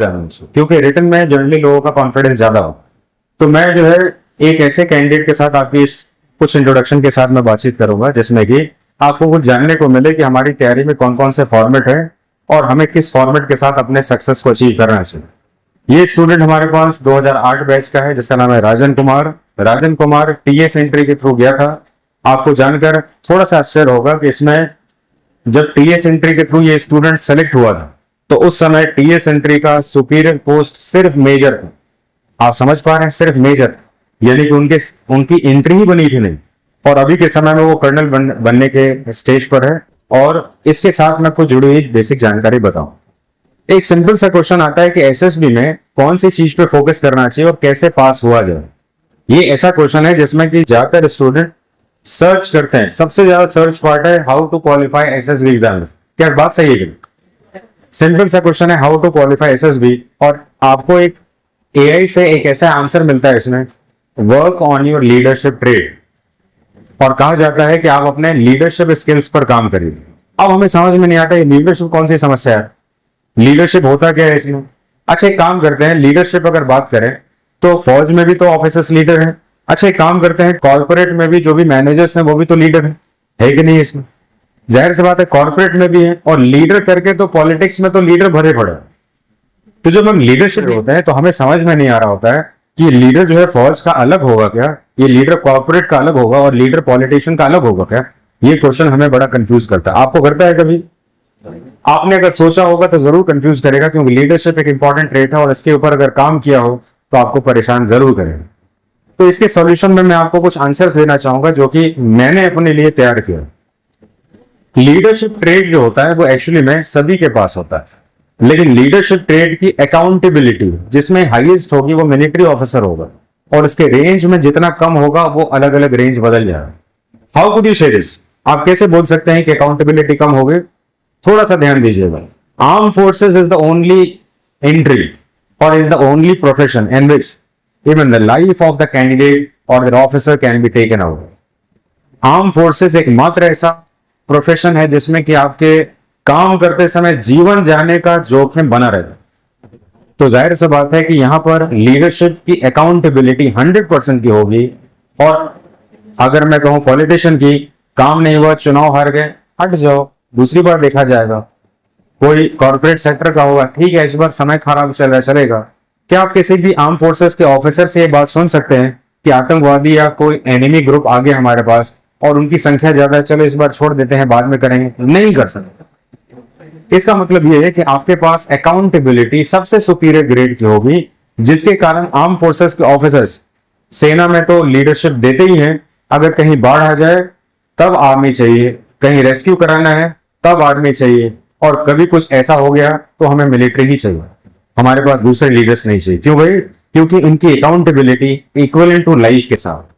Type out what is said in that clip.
क्योंकि रिटन में जनरली लोगों का कॉन्फिडेंस ज्यादा हो। तो मैं जो है एक ऐसे कैंडिडेट के साथ आपकी कुछ इंट्रोडक्शन के साथ मैं बातचीत करूंगा जिसमें कि आपको कुछ जानने को मिले कि हमारी तैयारी में कौन कौन से फॉर्मेट है और हमें किस फॉर्मेट के साथ अपने सक्सेस को अचीव करना चाहिए। ये स्टूडेंट हमारे पास 2008 बैच का है जिसका नाम है राजन कुमार। राजन कुमार टीएस एंट्री के थ्रू गया था। आपको जानकर थोड़ा सा आश्चर्य होगा कि इसमें जब टीएस एंट्री के थ्रू ये स्टूडेंट सेलेक्ट हुआ था तो उस समय टीएस एंट्री का सुपीरियर पोस्ट सिर्फ मेजर था। आप समझ पा रहे हैं, सिर्फ मेजर, यानी कि उनकी एंट्री ही बनी थी नहीं। और अभी के समय में वो कर्नल बनने के स्टेज पर है। और इसके साथ मैं कुछ जुड़ी हुई बेसिक जानकारी बताऊं। एक सिंपल सा क्वेश्चन आता है कि एसएसबी में कौन सी चीज पे फोकस करना चाहिए और कैसे पास हुआ जाए। ये ऐसा क्वेश्चन है जिसमें कि ज्यादातर स्टूडेंट सर्च करते हैं। सबसे ज्यादा सर्च पार्ट है how to qualify SSB exam. क्या बात सही है? सिंपल सा क्वेश्चन है हाउ टू क्वालिफाई एसएसबी और आपको एक एआई से एक ऐसा आंसर मिलता है इसमें, work on your leadership trade. और कहा जाता है कि आप अपने लीडरशिप स्किल्स पर काम करिए। अब हमें समझ में नहीं आता है लीडरशिप कौन सी समस्या है, लीडरशिप होता क्या है इसमें। अच्छा एक काम करते हैं, लीडरशिप अगर बात करें तो फौज में भी तो ऑफिसर्स लीडर हैं। अच्छा एक काम करते हैं, कॉर्पोरेट में भी जो भी मैनेजर्स हैं वो भी तो लीडर है कि नहीं? इसमें जाहिर सी बात है कॉर्पोरेट में भी है। और लीडर करके तो पॉलिटिक्स में तो लीडर भरे पड़े। तो जब हम लीडरशिप होते हैं तो हमें समझ में नहीं आ रहा होता है कि लीडर जो है फौज का अलग होगा क्या, ये लीडर कॉर्पोरेट का अलग होगा और लीडर पॉलिटिशियन का अलग होगा क्या। ये क्वेश्चन हमें बड़ा कंफ्यूज करता है। आपको करता है कभी? आपने अगर सोचा होगा तो जरूर कंफ्यूज करेगा, क्योंकि लीडरशिप एक इंपॉर्टेंट ट्रेट है और इसके ऊपर अगर काम किया हो तो आपको परेशान जरूर करेगा। तो इसके सॉल्यूशन में मैं आपको कुछ आंसर्स देना चाहूंगा जो कि मैंने अपने लिए तैयार किया। लीडरशिप ट्रेड जो होता है वो एक्चुअली में सभी के पास होता है, लेकिन लीडरशिप ट्रेड की अकाउंटेबिलिटी जिसमें हाईएस्ट होगी वो मिलिट्री ऑफिसर होगा और इसके रेंज में जितना कम होगा वो अलग अलग रेंज बदल जाएगा। हाउ कुड यू से दिस? आप कैसे बोल सकते हैं कि अकाउंटेबिलिटी कम होगी? थोड़ा सा ध्यान दीजिएगा। Arm forces is the only entry और is the only profession in which even the life of the candidate और the officer can be taken out. Arm forces एक मात्र ऐसा प्रोफेशन है जिसमें कि आपके काम करते समय जीवन जाने का जोखिम बना रहता है। तो जाहिर सी बात है कि यहां पर लीडरशिप की अकाउंटेबिलिटी 100% की होगी। और अगर मैं कहूं पॉलिटिशियन की, काम नहीं हुआ, चुनाव हार गए, हट जाओ, दूसरी बार देखा जाएगा। कोई कॉर्पोरेट सेक्टर का होगा, ठीक है इस बार समय खराब चल रहा है, चलेगा। क्या आप किसी भी आर्म फोर्सेस के ऑफिसर से ये बात सुन सकते हैं कि आतंकवादी या कोई एनिमी ग्रुप आ गया हमारे पास और उनकी संख्या ज्यादा है, चलो इस बार छोड़ देते हैं, बाद में करेंगे? नहीं कर सकते। इसका मतलब यह है कि आपके पास अकाउंटेबिलिटी सबसे सुपीरियर ग्रेड की होगी, जिसके कारण आर्म फोर्सेस के ऑफिसर्स, सेना में तो लीडरशिप देते ही हैं। अगर कहीं बाढ़ आ जाए तब आर्मी चाहिए, कहीं रेस्क्यू कराना है तब आर्मी चाहिए, और कभी कुछ ऐसा हो गया तो हमें मिलिट्री ही चाहिए, हमारे पास दूसरे लीडर्स नहीं चाहिए। क्यों भाई? क्योंकि इनकी अकाउंटेबिलिटी इक्वल टू लाइफ के साथ।